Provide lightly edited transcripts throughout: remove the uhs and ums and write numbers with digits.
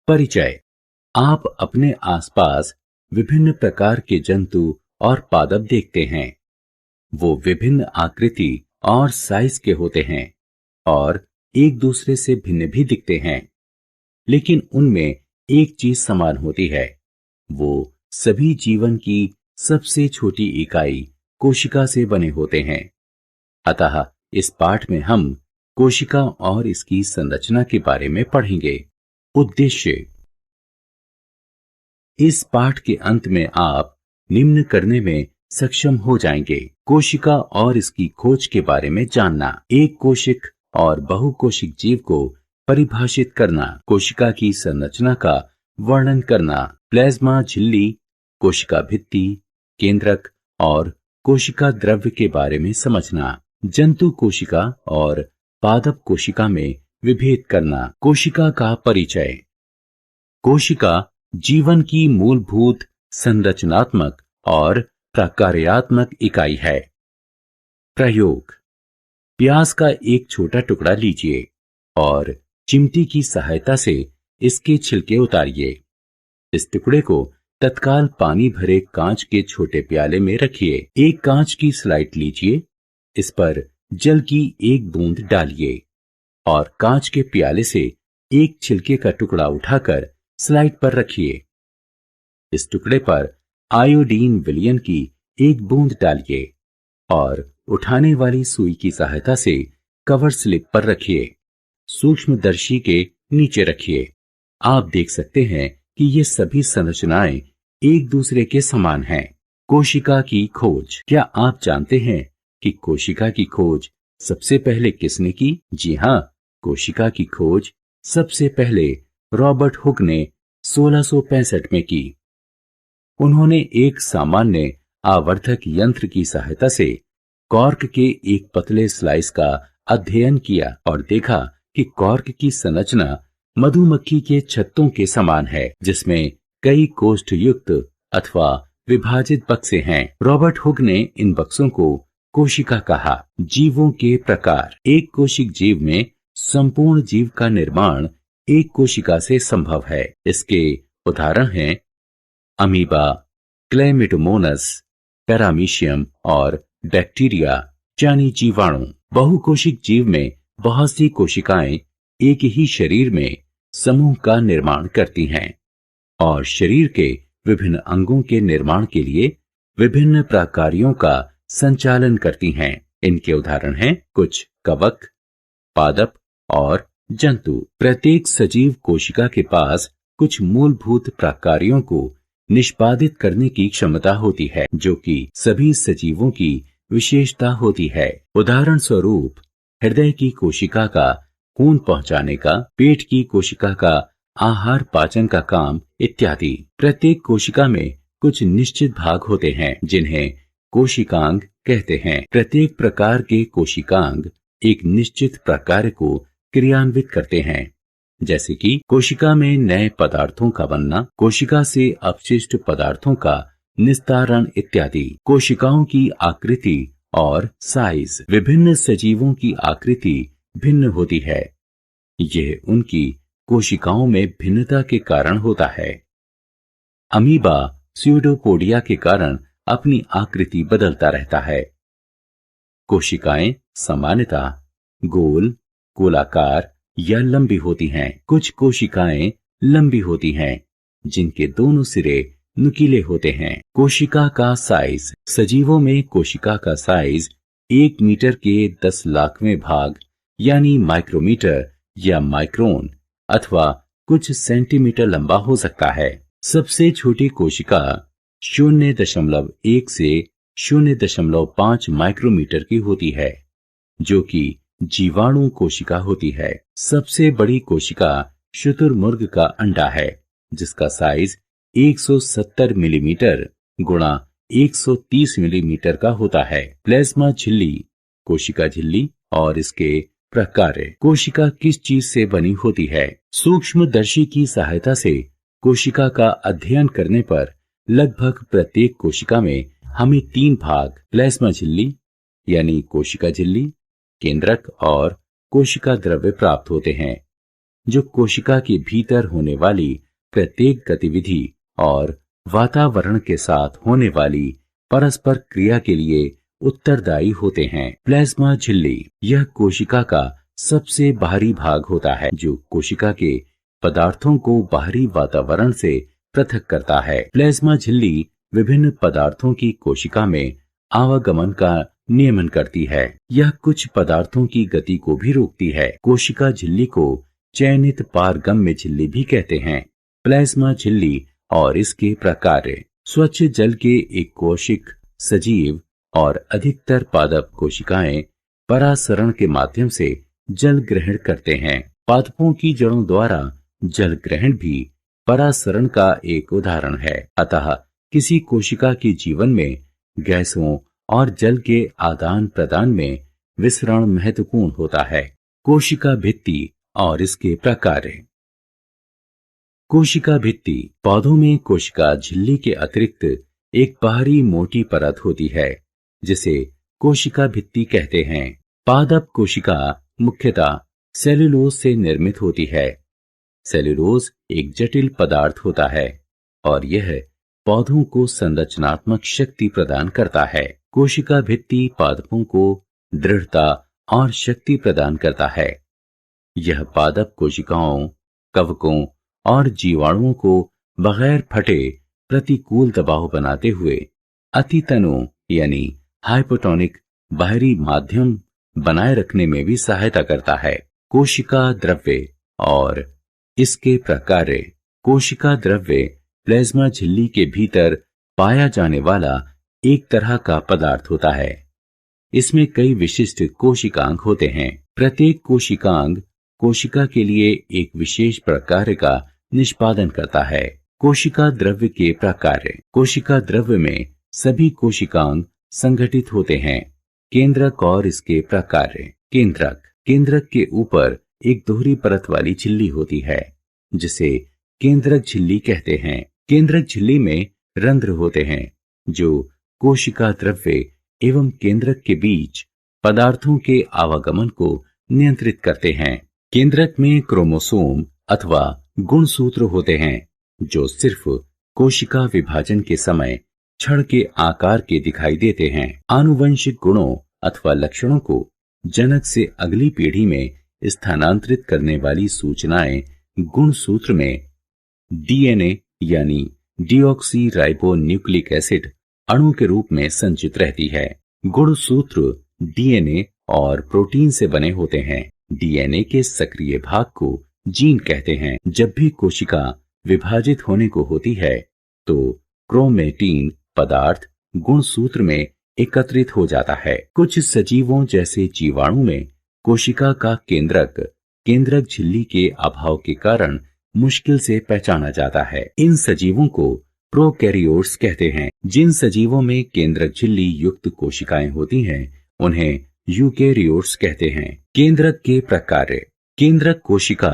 परिचय। आप अपने आसपास विभिन्न प्रकार के जंतु और पादप देखते हैं। वो विभिन्न आकृति और साइज के होते हैं और एक दूसरे से भिन्न भी दिखते हैं, लेकिन उनमें एक चीज समान होती है। वो सभी जीवन की सबसे छोटी इकाई कोशिका से बने होते हैं। अतः इस पाठ में हम कोशिका और इसकी संरचना के बारे में पढ़ेंगे। उद्देश्य। इस पाठ के अंत में आप निम्न करने में सक्षम हो जाएंगे: कोशिका और इसकी खोज के बारे में जानना, एक कोशिक और बहुकोशिक जीव को परिभाषित करना, कोशिका की संरचना का वर्णन करना, प्लाज्मा झिल्ली, कोशिका भित्ति, केंद्रक और कोशिका द्रव्य के बारे में समझना, जंतु कोशिका और पादप कोशिका में विभेद करना। कोशिका का परिचय। कोशिका जीवन की मूलभूत संरचनात्मक और प्रकार्यात्मक इकाई है। प्रयोग। प्याज का एक छोटा टुकड़ा लीजिए और चिमटी की सहायता से इसके छिलके उतारिए। इस टुकड़े को तत्काल पानी भरे कांच के छोटे प्याले में रखिए। एक कांच की स्लाइड लीजिए, इस पर जल की एक बूंद डालिए और कांच के प्याले से एक छिलके का टुकड़ा उठाकर स्लाइड पर रखिए। इस टुकड़े पर आयोडीन विलयन की एक बूंद डालिए और उठाने वाली सुई की सहायता से कवर स्लिप पर रखिए। सूक्ष्मदर्शी के नीचे रखिए। आप देख सकते हैं कि ये सभी संरचनाएं एक दूसरे के समान हैं। कोशिका की खोज। क्या आप जानते हैं कि कोशिका की खोज सबसे पहले किसने की? जी हाँ, कोशिका की खोज सबसे पहले रॉबर्ट हुक ने 1665 में की। उन्होंने एक सामान्य आवर्धक यंत्र की सहायता से कॉर्क के एक पतले स्लाइस का अध्ययन किया और देखा कि कॉर्क की संरचना मधुमक्खी के छत्तों के समान है, जिसमें कई कोष्ठ युक्त अथवा विभाजित बक्से हैं। रॉबर्ट हुक ने इन बक्सों को कोशिका कहा। जीवों के प्रकार। एक कोशिक जीव में संपूर्ण जीव का निर्माण एक कोशिका से संभव है। इसके उदाहरण हैं अमीबा, क्लेमिडोमोनस, पैरामीशियम और बैक्टीरिया यानी जीवाणु। बहुकोशिक जीव में बहुत सी कोशिकाएं एक ही शरीर में समूह का निर्माण करती हैं और शरीर के विभिन्न अंगों के निर्माण के लिए विभिन्न प्रकार्यों का संचालन करती हैं। इनके उदाहरण हैं कुछ कवक, पादप और जंतु। प्रत्येक सजीव कोशिका के पास कुछ मूलभूत प्रकार्यों को निष्पादित करने की क्षमता होती है, जो कि सभी सजीवों की विशेषता होती है। उदाहरण स्वरूप हृदय की कोशिका का खून पहुंचाने का, पेट की कोशिका का आहार पाचन का काम इत्यादि। प्रत्येक कोशिका में कुछ निश्चित भाग होते हैं जिन्हें कोशिकांग कहते हैं। प्रत्येक प्रकार के कोशिकांग एक निश्चित प्रकार को क्रियान्वित करते हैं, जैसे कि कोशिका में नए पदार्थों का बनना, कोशिका से अपशिष्ट पदार्थों का निस्तारण इत्यादि। कोशिकाओं की आकृति और साइज। विभिन्न सजीवों की आकृति भिन्न होती है। यह उनकी कोशिकाओं में भिन्नता के कारण होता है। अमीबा स्यूडोपोडिया के कारण अपनी आकृति बदलता रहता है। कोशिकाएं सामान्यतः गोल, गोलाकार या लंबी होती हैं। कुछ कोशिकाएं लंबी होती हैं जिनके दोनों सिरे नुकीले होते हैं। कोशिका का साइज। सजीवों में कोशिका का साइज 1 मीटर के 10 लाखवें भाग यानी माइक्रोमीटर या माइक्रोन अथवा कुछ सेंटीमीटर लंबा हो सकता है। सबसे छोटी कोशिका 0.1 से 0.5 माइक्रोमीटर की होती है, जो कि जीवाणु कोशिका होती है। सबसे बड़ी कोशिका शुतुरमुर्ग का अंडा है, जिसका साइज 170 मिलीमीटर गुणा 130 मिलीमीटर का होता है। प्लाज्मा झिल्ली, कोशिका झिल्ली और इसके प्रकार्य। कोशिका किस चीज से बनी होती है? सूक्ष्मदर्शी की सहायता से कोशिका का अध्ययन करने पर लगभग प्रत्येक कोशिका में हमें 3 भाग प्लाज्मा झिल्ली यानी कोशिका झिल्ली, केंद्रक और कोशिका द्रव्य प्राप्त होते हैं। जो कोशिका के भीतर होने वाली प्रत्येक गतिविधि और वातावरण के साथ होने वाली परस्पर क्रिया के लिए उत्तरदायी होते हैं। प्लाज्मा झिल्ली यह कोशिका का सबसे बाहरी भाग होता है जो कोशिका के पदार्थों को बाहरी वातावरण से पृथक करता है। प्लाज्मा झिल्ली विभिन्न पदार्थों की कोशिका में आवागमन का नियमन करती है। यह कुछ पदार्थों की गति को भी रोकती है। कोशिका झिल्ली को चयनित पारगम्य झिल्ली भी कहते हैं। प्लाज्मा झिल्ली और इसके प्रकार। स्वच्छ जल के एक कोशिक सजीव और अधिकतर पादप कोशिकाएं परासरण के माध्यम से जल ग्रहण करते हैं। पादपों की जड़ों द्वारा जल ग्रहण भी परासरण का एक उदाहरण है। अतः किसी कोशिका के जीवन में गैसों और जल के आदान प्रदान में विसरण महत्वपूर्ण होता है। कोशिका भित्ति और इसके प्रकार। कोशिका भित्ति पौधों में कोशिका झिल्ली के अतिरिक्त एक बाहरी मोटी परत होती है जिसे कोशिका भित्ति कहते हैं। पादप कोशिका मुख्यतः सेल्यूलोज से निर्मित होती है। सेल्यूलोज एक जटिल पदार्थ होता है और यह पौधों को संरचनात्मक शक्ति प्रदान करता है। कोशिका भित्ति पादपों को दृढ़ता और शक्ति प्रदान करता है। यह पादप कोशिकाओं, कवकों और जीवाणुओं को बगैर फटे प्रतिकूल दबाव बनाते हुए अतितनु यानी हाइपोटोनिक बाहरी माध्यम बनाए रखने में भी सहायता करता है। कोशिका द्रव्य और इसके प्रकार। कोशिका द्रव्य प्लाज्मा झिल्ली के भीतर पाया जाने वाला एक तरह का पदार्थ होता है। इसमें कई विशिष्ट कोशिकांग होते हैं। प्रत्येक कोशिकांग कोशिका के लिए एक विशेष प्रकार का निष्पादन करता है। कोशिका द्रव्य के प्रकार। कोशिका द्रव्य में सभी कोशिकांग संगठित होते हैं। केंद्रक और इसके प्रकार। केंद्रक केंद्रक के ऊपर एक दोहरी परत वाली झिल्ली होती है जिसे केंद्रक झिल्ली कहते हैं। केंद्रक झिल्ली में रंध्र होते हैं जो कोशिका द्रव्य एवं केंद्रक के बीच पदार्थों के आवागमन को नियंत्रित करते हैं। केंद्रक में क्रोमोसोम अथवा गुणसूत्र होते हैं जो सिर्फ कोशिका विभाजन के समय छड़ के आकार के दिखाई देते हैं। आनुवंशिक गुणों अथवा लक्षणों को जनक से अगली पीढ़ी में स्थानांतरित करने वाली सूचनाएं गुणसूत्र में डीएनए यानी डीऑक्सी राइबो न्यूक्लिक एसिड अणु के रूप में संचित रहती है। गुणसूत्र डीएनए और प्रोटीन से बने होते हैं। डीएनए के सक्रिय भाग को जीन कहते हैं। जब भी कोशिका विभाजित होने को होती है तो क्रोमेटीन पदार्थ गुणसूत्र में एकत्रित हो जाता है। कुछ सजीवों जैसे जीवाणु में कोशिका का केंद्रक झिल्ली के अभाव के कारण मुश्किल से पहचाना जाता है। इन सजीवों को प्रोकैरियोट्स कहते हैं। जिन सजीवों में केंद्रक झिल्ली युक्त कोशिकाएं होती हैं उन्हें यूकेरियोट्स कहते हैं। केंद्रक के प्रकार। केंद्रक कोशिका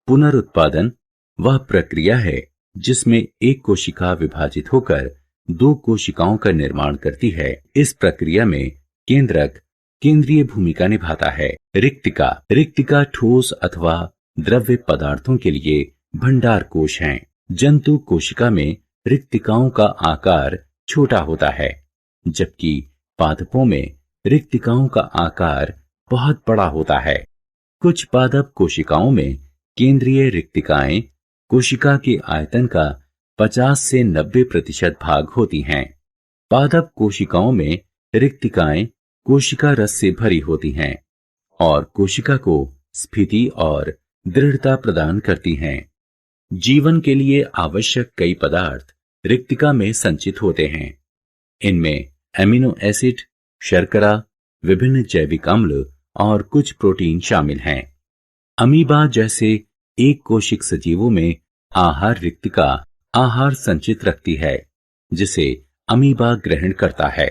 पुनरुत्पादन वह प्रक्रिया है जिसमें एक कोशिका विभाजित होकर दो कोशिकाओं का निर्माण करती है। इस प्रक्रिया में केंद्रक केंद्रीय भूमिका निभाता है। रिक्तिका ठोस अथवा द्रव्य पदार्थों के लिए भंडार कोश हैं। जंतु कोशिका में रिक्तिकाओं का आकार छोटा होता है जबकि पादपों में रिक्तिकाओं का आकार बहुत बड़ा होता है। कुछ पादप कोशिकाओं में केंद्रीय रिक्तिकाएं कोशिका के आयतन का 50 से 90% भाग होती हैं। पादप कोशिकाओं में रिक्तिकाएं कोशिका रस से भरी होती हैं और कोशिका को स्फीति और दृढ़ता प्रदान करती हैं। जीवन के लिए आवश्यक कई पदार्थ रिक्तिका में संचित होते हैं। इनमें एमिनो एसिड, शर्करा, विभिन्न जैविक अम्ल और कुछ प्रोटीन शामिल हैं। अमीबा जैसे एक कोशिक सजीवों में आहार रिक्तिका आहार संचित रखती है जिसे अमीबा ग्रहण करता है।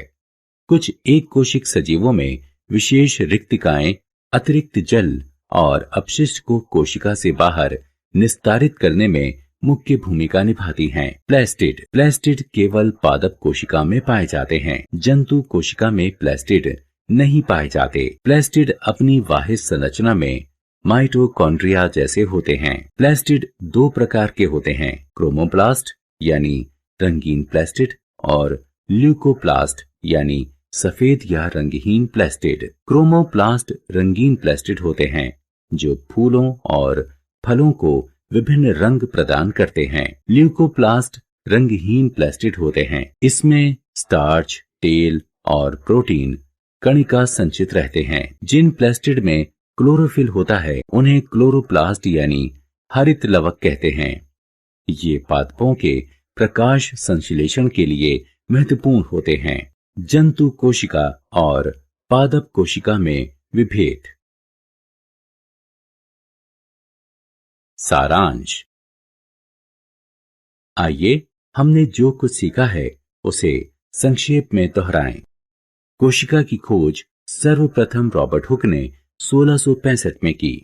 कुछ एक कोशिक सजीवों में विशेष रिक्तिकाएं अतिरिक्त जल और अपशिष्ट को कोशिका से बाहर निस्तारित करने में मुख्य भूमिका निभाती हैं। प्लास्टिड केवल पादप कोशिका में पाए जाते हैं। जंतु कोशिका में प्लास्टिड नहीं पाए जाते। प्लास्टिड अपनी वाहित संरचना में माइटोकॉन्ड्रिया जैसे होते हैं। प्लास्टिड दो प्रकार के होते हैं, क्रोमोप्लास्ट यानी रंगीन प्लास्टिड और ल्यूकोप्लास्ट यानी सफेद या रंगहीन प्लास्टिड। क्रोमोप्लास्ट रंगीन प्लास्टिड होते हैं जो फूलों और फलों को विभिन्न रंग प्रदान करते हैं। ल्यूकोप्लास्ट रंगहीन प्लास्टिड होते हैं। इसमें स्टार्च, तेल और प्रोटीन कणिका संचित रहते हैं। जिन प्लास्टिड में क्लोरोफिल होता है उन्हें क्लोरोप्लास्ट यानी हरित लवक कहते हैं। ये पादपों के प्रकाश संश्लेषण के लिए महत्वपूर्ण होते हैं। जंतु कोशिका और पादप कोशिका में विभेद। सारांश। आइए हमने जो कुछ सीखा है उसे संक्षेप में दोहराएं। कोशिका की खोज सर्वप्रथम रॉबर्ट हुक ने 1665 में की।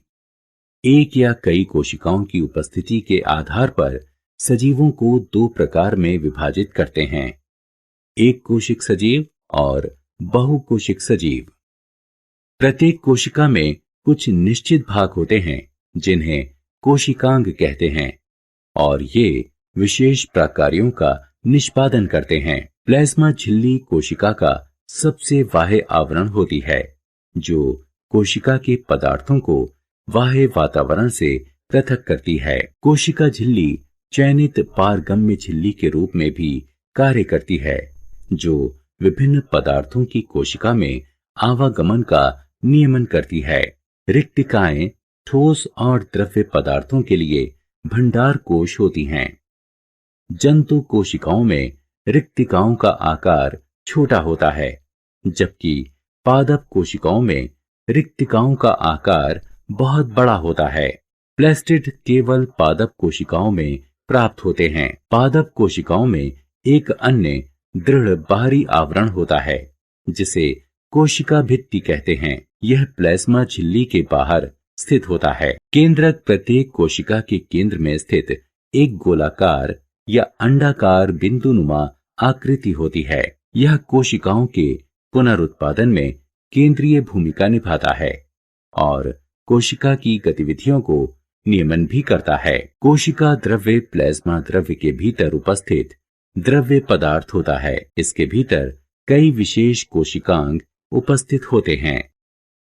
एक या कई कोशिकाओं की उपस्थिति के आधार पर सजीवों को दो प्रकार में विभाजित करते हैं, एक कोशिक सजीव और बहुकोशिक सजीव। प्रत्येक कोशिका में कुछ निश्चित भाग होते हैं जिन्हें कोशिकांग कहते हैं और ये विशेष प्रकार्यों का निष्पादन करते हैं। प्लाज्मा झिल्ली कोशिका का सबसे बाह्य आवरण होती है जो कोशिका के पदार्थों को बाह्य वातावरण से पृथक करती है। कोशिका झिल्ली चयनित पारगम्य झिल्ली के रूप में भी कार्य करती है जो विभिन्न पदार्थों की कोशिका में आवागमन का नियमन करती है। रिक्तिकाएं ठोस और द्रव्य पदार्थों के लिए भंडार कोश होती हैं। जंतु कोशिकाओं में रिक्तिकाओं का आकार छोटा होता है, जबकि पादप कोशिकाओं में रिक्तिकाओं का आकार बहुत बड़ा होता है। प्लास्टिड केवल पादप कोशिकाओं में प्राप्त होते हैं। पादप कोशिकाओं में एक अन्य दृढ़ बाहरी आवरण होता है जिसे कोशिका भित्ति कहते हैं। यह प्लाज्मा झिल्ली के बाहर स्थित होता है। केंद्रक प्रत्येक कोशिका के केंद्र में स्थित एक गोलाकार या अंडाकार बिंदुनुमा आकृति होती है। यह कोशिकाओं के पुनरुत्पादन में केंद्रीय भूमिका निभाता है और कोशिका की गतिविधियों को नियमन भी करता है। कोशिका द्रव्य प्लाज्मा द्रव्य के भीतर उपस्थित द्रव्य पदार्थ होता है। इसके भीतर कई विशेष कोशिकांग उपस्थित होते हैं।